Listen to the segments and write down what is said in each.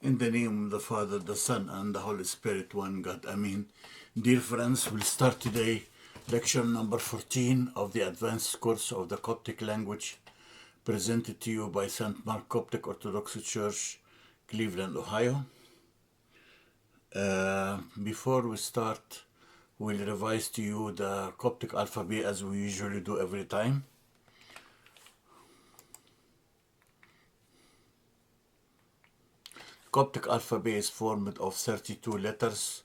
In the name of the Father, the Son, and the Holy Spirit, one God. Amen. Dear friends, we'll start today lecture number 14 of the advanced course of the Coptic language, presented to you by St. Mark Coptic Orthodox Church, Cleveland, Ohio. Before we start, we'll revise to you the Coptic alphabet as we usually do every time. Coptic alphabet is formed of 32 letters.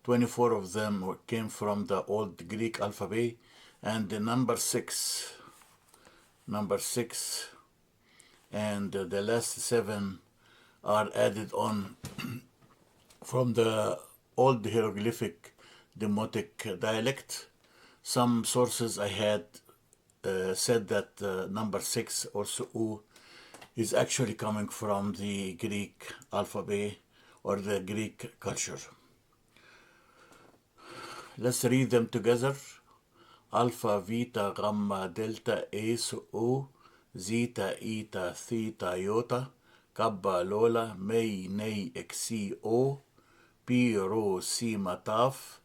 24 of them came from the Old Greek alphabet, and the number six, and the last 7 are added on from the Old Hieroglyphic Demotic dialect. Some sources I had said that number 6, also U, is actually coming from the Greek alphabet or the Greek culture. Let's read them together. Alpha, Vita, Gamma, Delta, Ace, O, Zeta, Eta, Theta, Iota, Kappa, Lola, May, Nei, Xi, O, Pi, Rho, Sigma, Taf,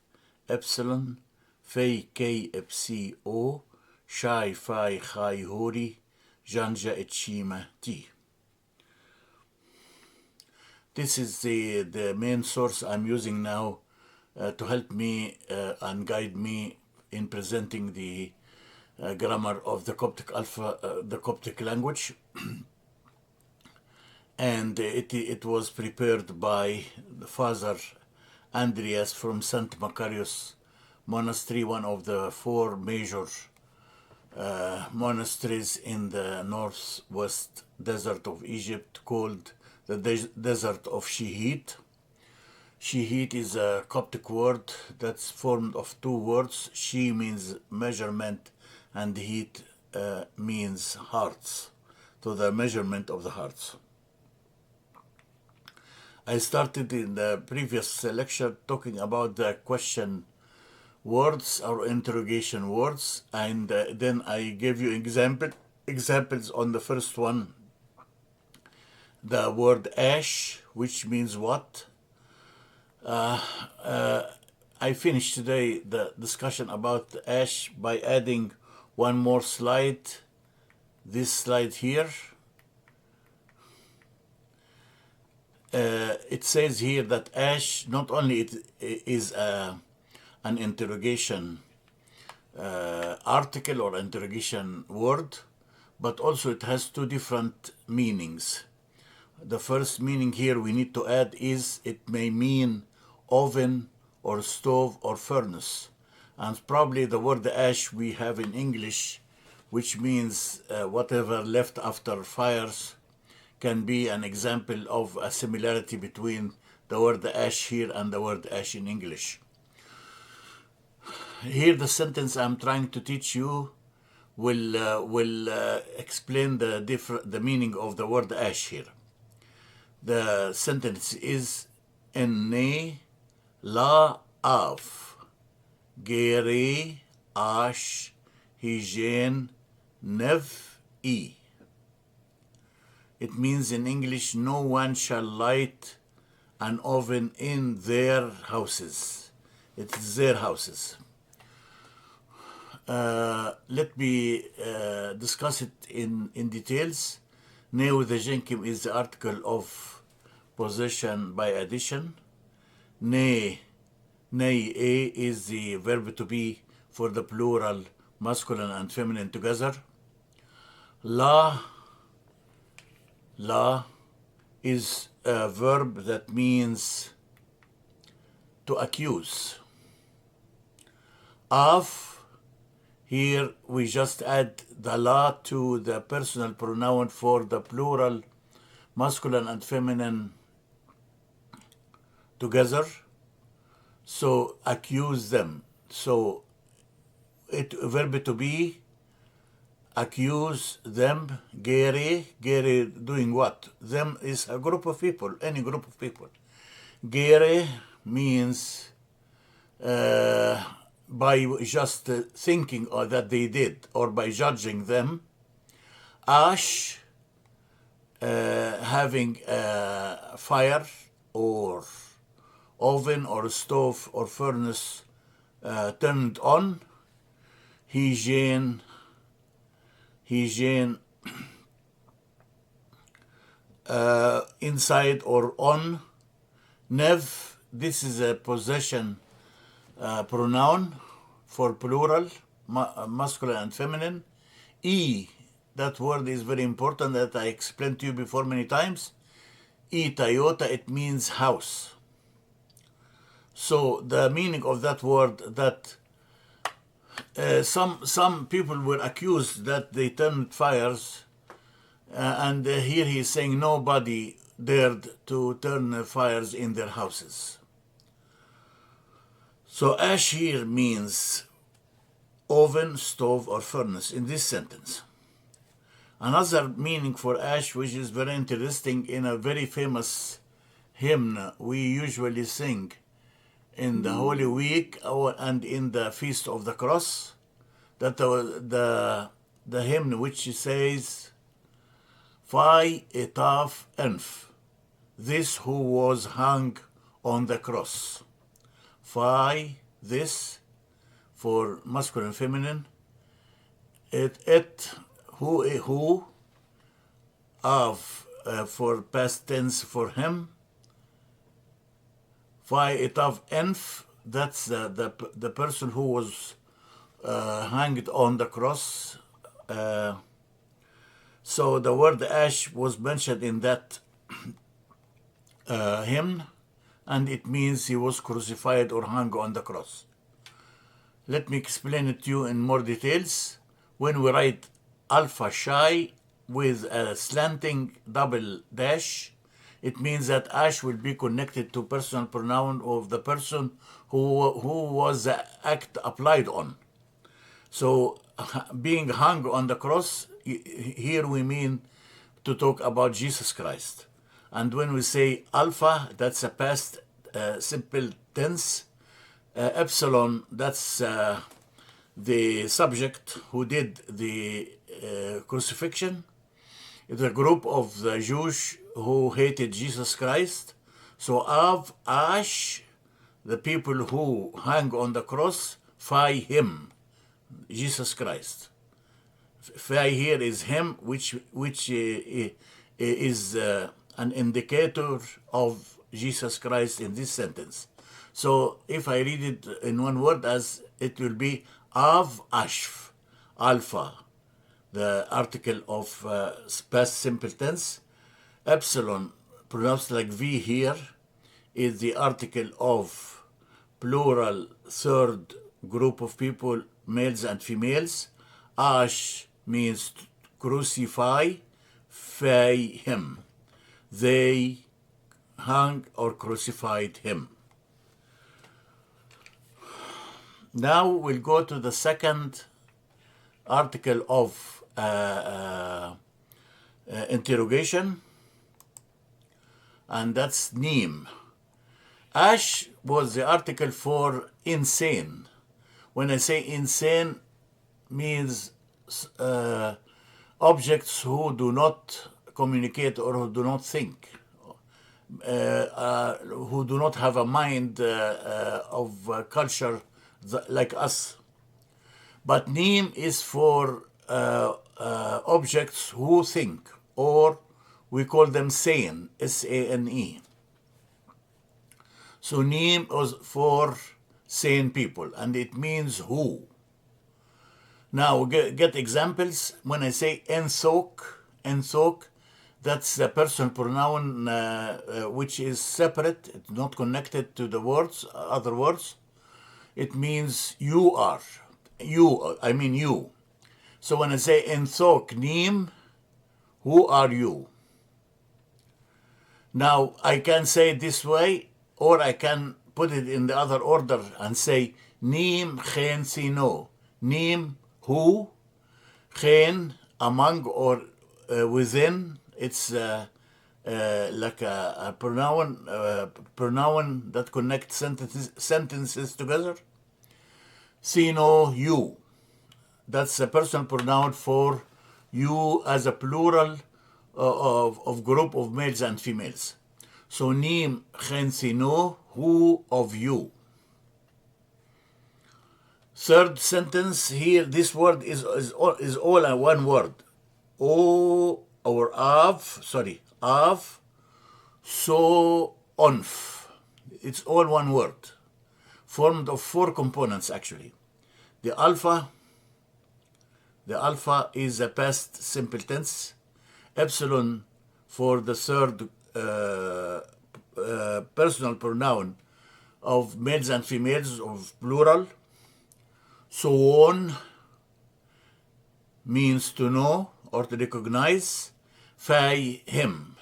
Epsilon, Phi, K, Epsi, O, Psi, Phi, Chi, Hori, Janja, Echima, T. This is the main source I'm using now to help me and guide me in presenting the grammar of the Coptic the Coptic language. And it was prepared by the Father Andreas from St. Macarius Monastery, one of the 4 major monasteries in the northwest desert of Egypt, called the desert of Shihit. Shihit is a Coptic word that's formed of 2 words. She means measurement, and heat means hearts, so the measurement of the hearts. I started in the previous lecture talking about the question words or interrogation words, and then I gave you examples on the first one. The word ash, which means what? I finished today the discussion about ash by adding one more slide, this slide here. It says here that ash, not only it is an interrogation article or interrogation word, but also it has 2 different meanings. The first meaning here we need to add is it may mean oven or stove or furnace. And probably the word ash we have in English, which means whatever left after fires, can be an example of a similarity between the word ash here and the word ash in English. Here the sentence I'm trying to teach you will explain the meaning of the word ash here. The sentence is Enne la av gere ash hijen nev I. It means in English, no one shall light an oven in their houses. It is their houses. Let me discuss it in details. Neo the Jenkim is the article of possession by addition. Ne a is the verb to be for the plural, masculine and feminine together. La is a verb that means to accuse. Af, here we just add the la to the personal pronoun for the plural, masculine and feminine together. So accuse them. So it verb to be, accuse them, gere doing what? Them is a group of people, any group of people. Gere means by just thinking or that they did, or by judging them. ash, having a fire or oven or stove or furnace turned on. Hygiene, inside or on. Nev, this is a possession pronoun for plural, masculine and feminine. E, that word is very important that I explained to you before many times. E Toyota, it means house. So the meaning of that word, that some people were accused that they turned fires, and here he is saying nobody dared to turn fires in their houses. So ash here means oven, stove, or furnace in this sentence. Another meaning for ash, which is very interesting, in a very famous hymn we usually sing in the Holy Week and in the Feast of the Cross, that the hymn which says, Fai etaf enf, this who was hung on the cross. Fai, this, for masculine and feminine. Et, who, of, for past tense for him. Fai etav enf, that's the person who was hanged on the cross. So the word ash was mentioned in that hymn, and it means he was crucified or hung on the cross. Let me explain it to you in more details. When we write alpha shai with a slanting double dash, it means that ash will be connected to personal pronoun of the person who was the act applied on. So being hung on the cross, here we mean to talk about Jesus Christ. And when we say alpha, that's a past simple tense. Epsilon, that's the subject who did the crucifixion. It's a group of the Jews who hated Jesus Christ. So Av, Ash, the people who hang on the cross, Phi, him, Jesus Christ. Phi here is him, which is an indicator of Jesus Christ in this sentence. So if I read it in one word, as it will be Av Ashf, Alpha, the article of past simple tense. Epsilon, pronounced like V here, is the article of plural third group of people, males and females. Ash means crucify, fay him. They hung or crucified him. Now we'll go to the second article of interrogation, and that's neem. Ash was the article for insane. When I say insane, means objects who do not communicate or who do not think, who do not have a mind of culture like us. But neem is for objects who think, or we call them sane, S-A-N-E. So neem was for sane people, and it means who. Now get examples. When I say enthok, that's the personal pronoun which is separate, it's not connected to the words, other words. It means you are. You, I mean you. So when I say enthok neem, who are you? Now I can say it this way, or I can put it in the other order and say neem chen sino. Neem, who? Chen, among or within. It's like a pronoun that connects sentences together. Sino, you. That's a personal pronoun for you as a plural of group of males and females. So nim chensino, who of you. Third sentence here, this word is all one word. O or av, so onf. It's all one word, formed of 4 components actually. The alpha is a past simple tense. Epsilon for the third personal pronoun of males and females of plural. So on means to know or to recognize. Fai, him.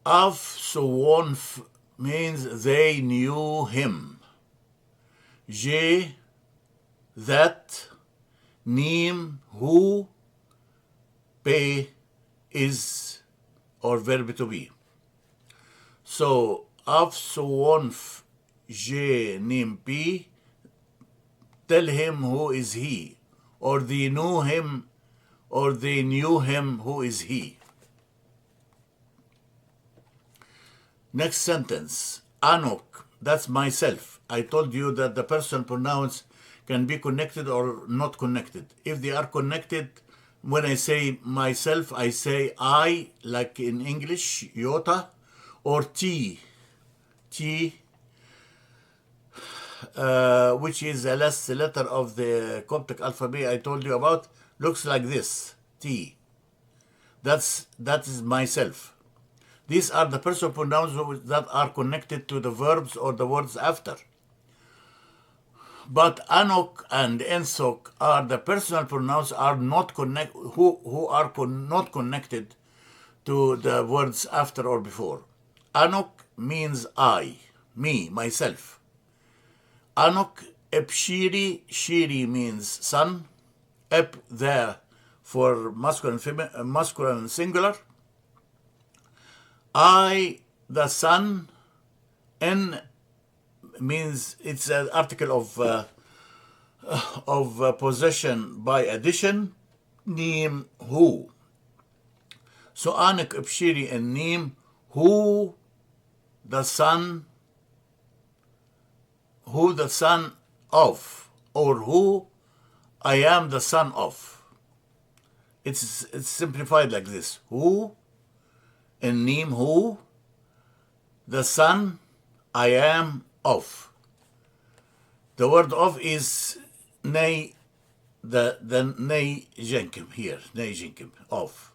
Av, so on means they knew him. Je, that. Nim, who. Pe, is or verb to be. So av, so on, je, nim, pi. Tell him who is he, or they knew him, or they knew him who is he. Next sentence, Anok, that's myself. I told you that the personal pronouns can be connected or not connected. If they are connected, when I say myself, I say I, like in English, Yota, or T, which is the last letter of the Coptic alphabet I told you about, looks like this, T. That is myself. These are the personal pronouns that are connected to the verbs or the words after. But Anok and Ensok are the personal pronouns are not who are not connected to the words after or before. Anok means I, me, myself. Anok epshiri, shiri means son. Ep there for masculine singular. I, the son. N means it's an article of possession by addition. Nim, who. So Anak, Epshiri, and Nim, who the son of, or who I am the son of. It's simplified like this. Who, and Nim, who the son I am of. The word of is nei, the nei jenkim here, nei jenkim, of.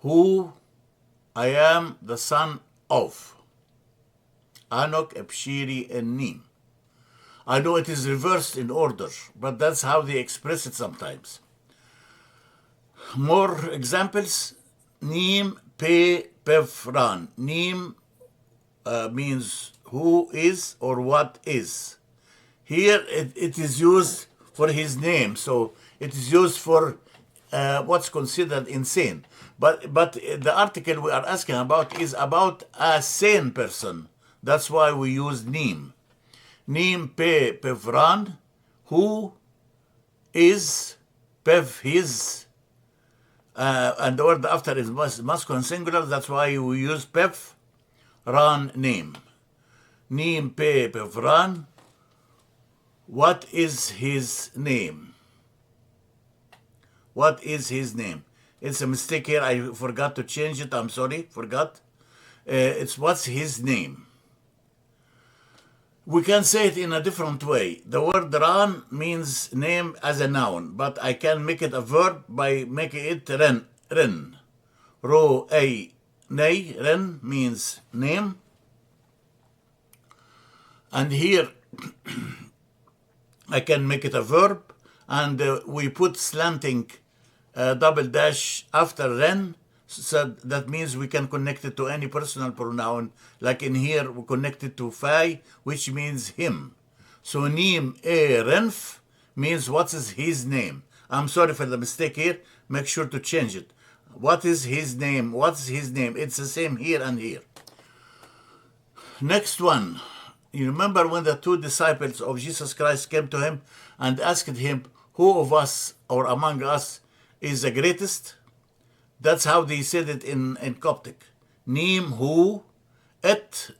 Who I am the son of. Anok, Epshiri, and Nim. I know it is reversed in order, but that's how they express it sometimes. More examples. Nim, pe, pevran. Nim means who is or what is. Here it is used for his name, so it is used for what's considered insane. But the article we are asking about is about a sane person. That's why we use nim. Nim pe pevran, who is, pev his, and the word after is masculine singular. That's why we use pev, ran, name. Nim pe pevran, what is his name? What is his name? It's a mistake here. I forgot to change it. I'm sorry, forgot. It's what's his name. We can say it in a different way. The word ran means name as a noun, but I can make it a verb by making it ren. Ro, a, nay, ren means name. And here I can make it a verb, and we put slanting double dash after ren, so that means we can connect it to any personal pronoun. Like in here, we connect it to fai, which means him. So nim e renf means what is his name. I'm sorry for the mistake here. Make sure to change it. What is his name? What's his name? It's the same here and here. Next one. You remember when the 2 disciples of Jesus Christ came to him and asked him, who of us or among us is the greatest. That's how they said it in Coptic. Nim who, et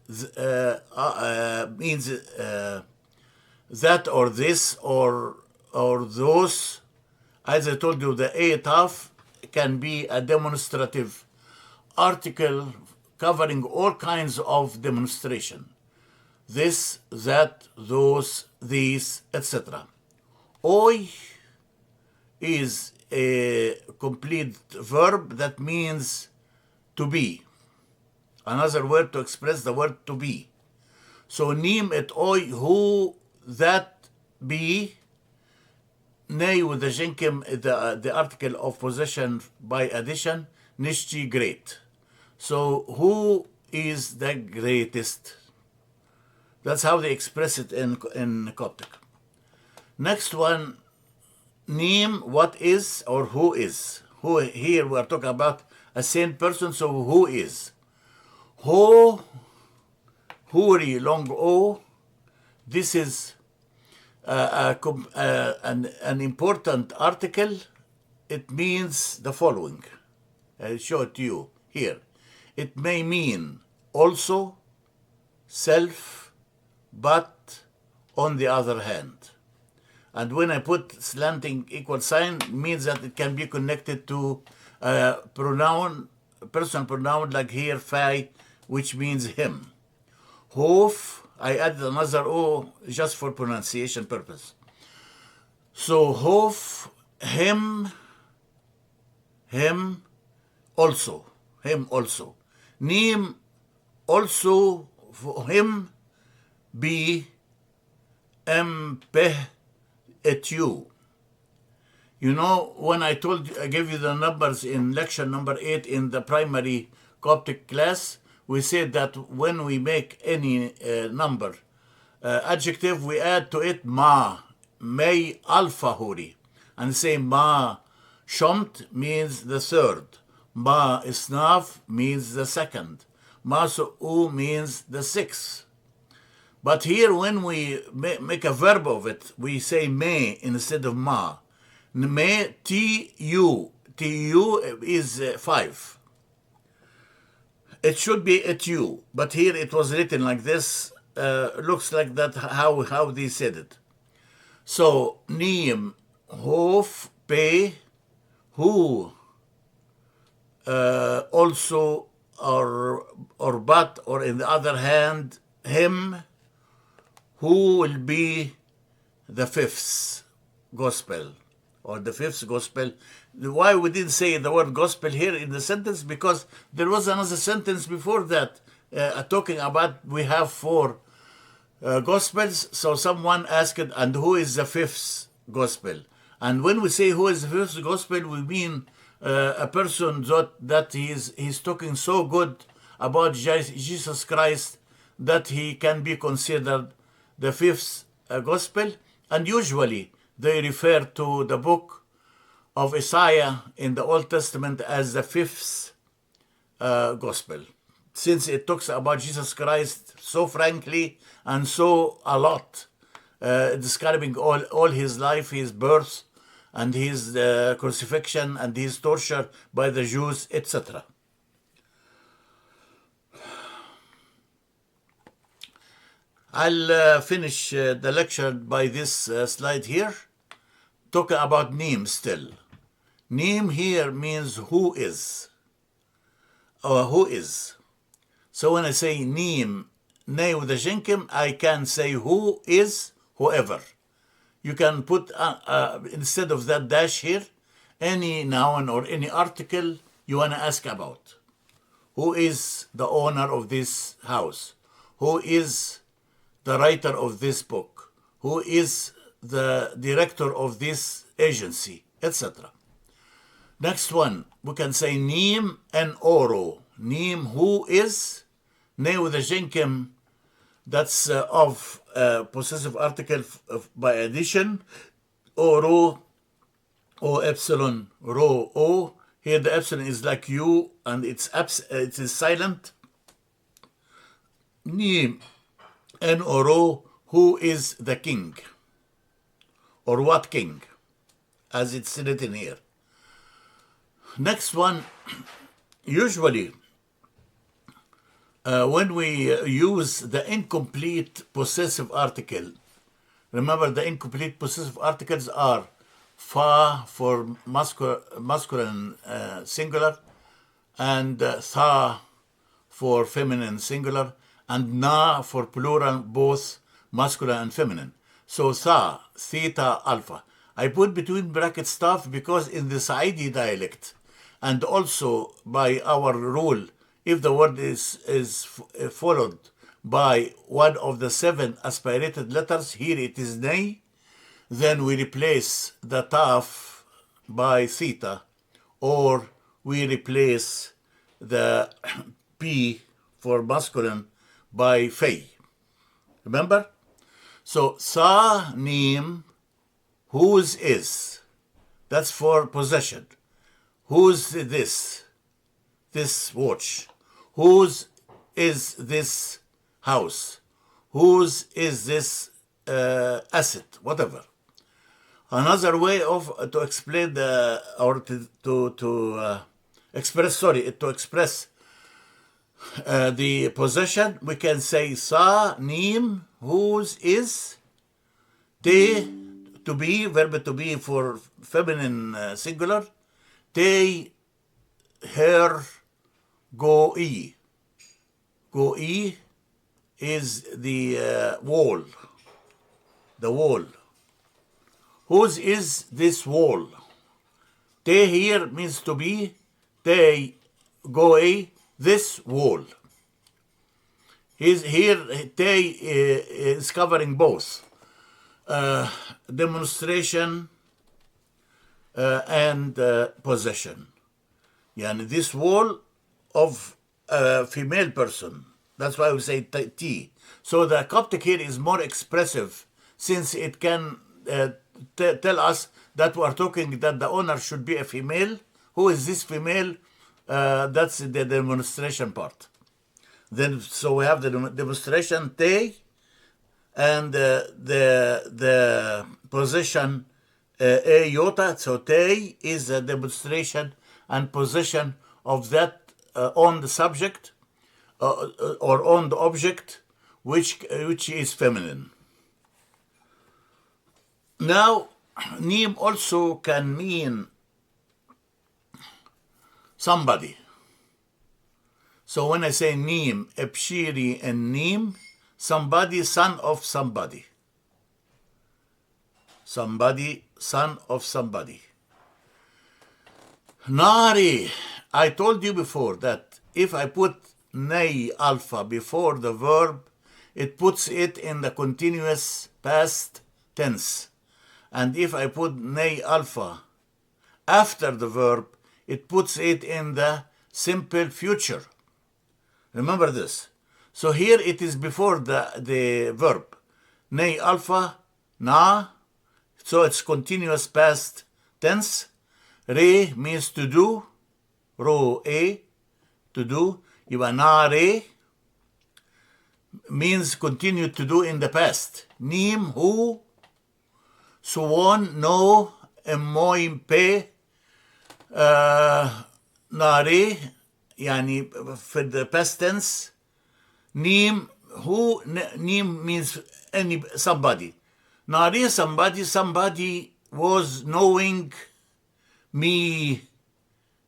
means that or this or those. As I told you, the a taf can be a demonstrative article covering all kinds of demonstration. This, that, those, these, etc. Oi is a complete verb that means to be. Another word to express the word to be. So nim et oi, who that be, nay with the jinkim, the article of possession by addition, nishti great. So who is the greatest? That's how they express it in Coptic. Next one, nim, what is or who is. Who, here we are talking about a sane person, so who is. Ho, huri, long o, this is an important article. It means the following. I'll show it to you here. It may mean also, self, but, on the other hand. And when I put slanting equal sign, it means that it can be connected to pronoun, personal pronoun like here, fai, which means him. Hof, I added another O just for pronunciation purpose. So hof, him, also, Nim, also, him, be, peh, et you. You know, when I gave you the numbers in lecture number 8 in the primary Coptic class, we said that when we make any number adjective, we add to it ma, may alpha huri, and say ma shomt means the third, ma isnaf means the second, ma su'u means the sixth. But here when we make a verb of it, we say may instead of ma. May, tu is 5. It should be at you, but here it was written like this. Looks like that how they said it. So nim, hof, pe, who, also, or but, or in the other hand, him, who will be the fifth gospel, or the fifth gospel. Why we didn't say the word gospel here in the sentence? Because there was another sentence before that talking about we have 4 gospels. So someone asked, and who is the fifth gospel? And when we say who is the fifth gospel, we mean a person that he's talking so good about Jesus Christ that he can be considered the fifth gospel. And usually they refer to the book of Isaiah in the Old Testament as the fifth gospel, since it talks about Jesus Christ so frankly and so a lot, describing all his life, his birth, and his crucifixion and his torture by the Jews, etc. I'll finish the lecture by this slide here, talking about nim still. Nim here means who is, or who is. So when I say nim, nay with the jinkim, I can say who is whoever. You can put, instead of that dash here, any noun or any article you want to ask about. Who is the owner of this house? Who is the writer of this book? Who is the director of this agency, etc. Next one, we can say nim and oro. Nim, who is, nay with the jinkim, that's of possessive article by addition. Oro, o epsilon, ro, o. Here the epsilon is like you, and it is silent. Nim and oro, who is the king? Or what king? As it's written here. Next one, usually when we use the incomplete possessive article, remember the incomplete possessive articles are fa for masculine singular, and tha for feminine singular, and na for plural, both masculine and feminine. So tha, theta, alpha. I put between brackets stuff because in the Saidi dialect, and also by our rule, if the word is followed by one of the 7 aspirated letters, here it is nay, then we replace the taf by theta, or we replace the p for masculine by fey. Remember? So sa, nim, whose is. That's for possession. Whose this? This watch. Whose is this house? Whose is this asset? Whatever. Another way of to explain the or to express the possession, we can say sa, nim, whose is, te, to be, verb to be for feminine singular, te, her, go-i. Go-i is the wall. The wall. Whose is this wall? Te here means to be. Te, go-i, this wall. Here, te is covering both. Demonstration and possession. Yani this wall of a female person. That's why we say T. So the Coptic here is more expressive, since it can tell us that we are talking that the owner should be a female. Who is this female? That's the demonstration part. Then, so we have the demonstration te, and the possession a iota. So te is a demonstration and possession of that on the subject or on the object, which is feminine. Now, nim also can mean somebody. So when I say nim, epshiri and nim, somebody, son of somebody. Somebody, son of somebody. Nari, I told you before that if I put nay alpha before the verb, it puts it in the continuous past tense. And if I put nay alpha after the verb, it puts it in the simple future. Remember this. So here it is before the verb. Nay alpha, na, so it's continuous past tense. Re means to do. Ro e, to do. Iwa na re means continue to do in the past. Nim, who, suwon, no, emoim, pe, nare, yani for the past tense. Nim, who, nim means somebody. Nare, somebody was knowing me,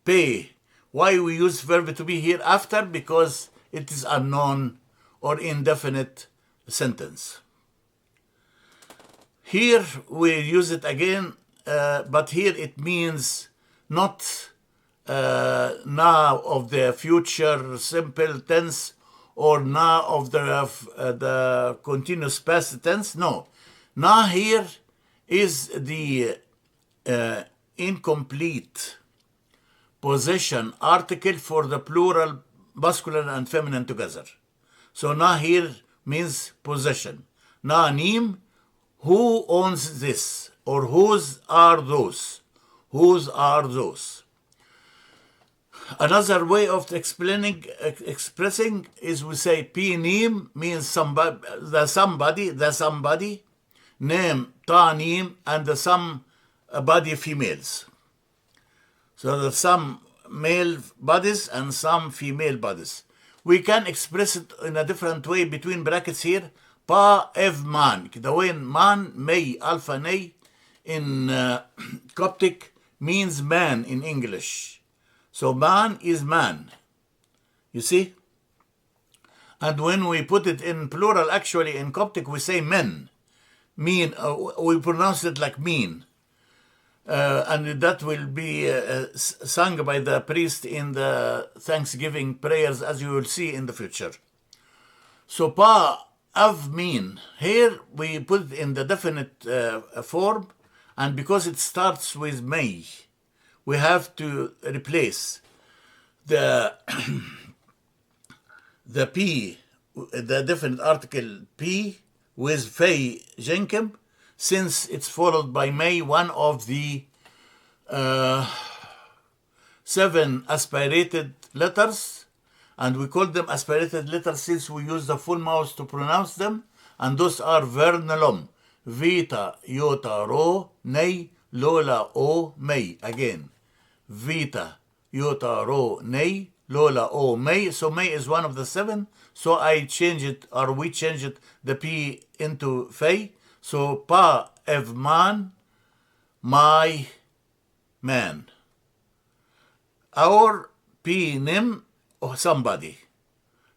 pe. Why we use verb to be here after? Because it is unknown or indefinite sentence. Here we use it again, but here it means not now of the future simple tense or na of the continuous past tense. No, na here is the incomplete possession article for the plural masculine and feminine together. So na here means possession. Na nim, who owns this? Or whose are those? Whose are those? Another way of expressing is we say pi nim means somebody, the somebody, name ta nim, and the somebody females. So there's some male bodies and some female bodies. We can express it in a different way between brackets here. Pa ev man. The way man, may, alpha, nay in Coptic means man in English. So man is man. You see? And when we put it in plural, actually in Coptic, we say men. Mean, we pronounce it like mean. And that will be sung by the priest in the Thanksgiving prayers, as you will see in the future. So pa, av, mean. Here we put it in the definite form, and because it starts with may, we have to replace the the P, the definite article P, with fei jenkem, since it's followed by may, one of the 7 aspirated letters, and we call them aspirated letters since we use the full mouth to pronounce them, and those are vernalum, vita, iota, rho, nei, lola, o, may. Again, vita, iota, rho, nei, lola, o, may. So may is one of the 7. So I change it, or we change it, the P into fei. So pa, ev, man, my, man. Our P, nim, or somebody.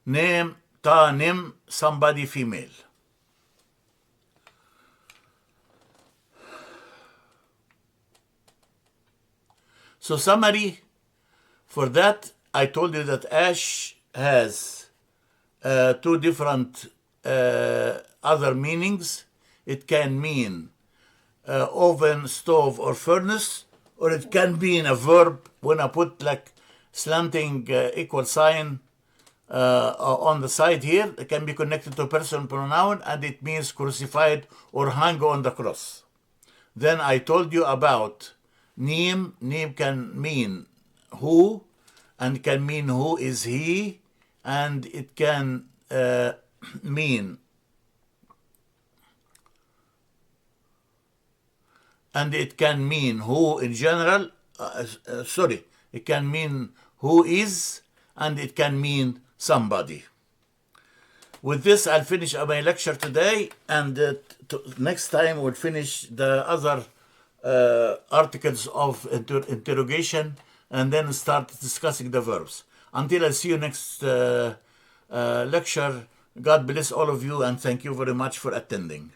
Name, ta, nim, somebody, female. So summary for that, I told you that ash has 2 different other meanings. It can mean oven, stove, or furnace, or it can be in a verb when I put like slanting equal sign on the side here. It can be connected to a person pronoun, and it means crucified or hung on the cross. Then I told you about nim. Nim can mean who, and can mean who is he, and it can mean who in general. It can mean who is, and it can mean somebody. With this, I'll finish my lecture today, and next time we'll finish the other articles of interrogation, and then start discussing the verbs. Until I see you next lecture, God bless all of you, and thank you very much for attending.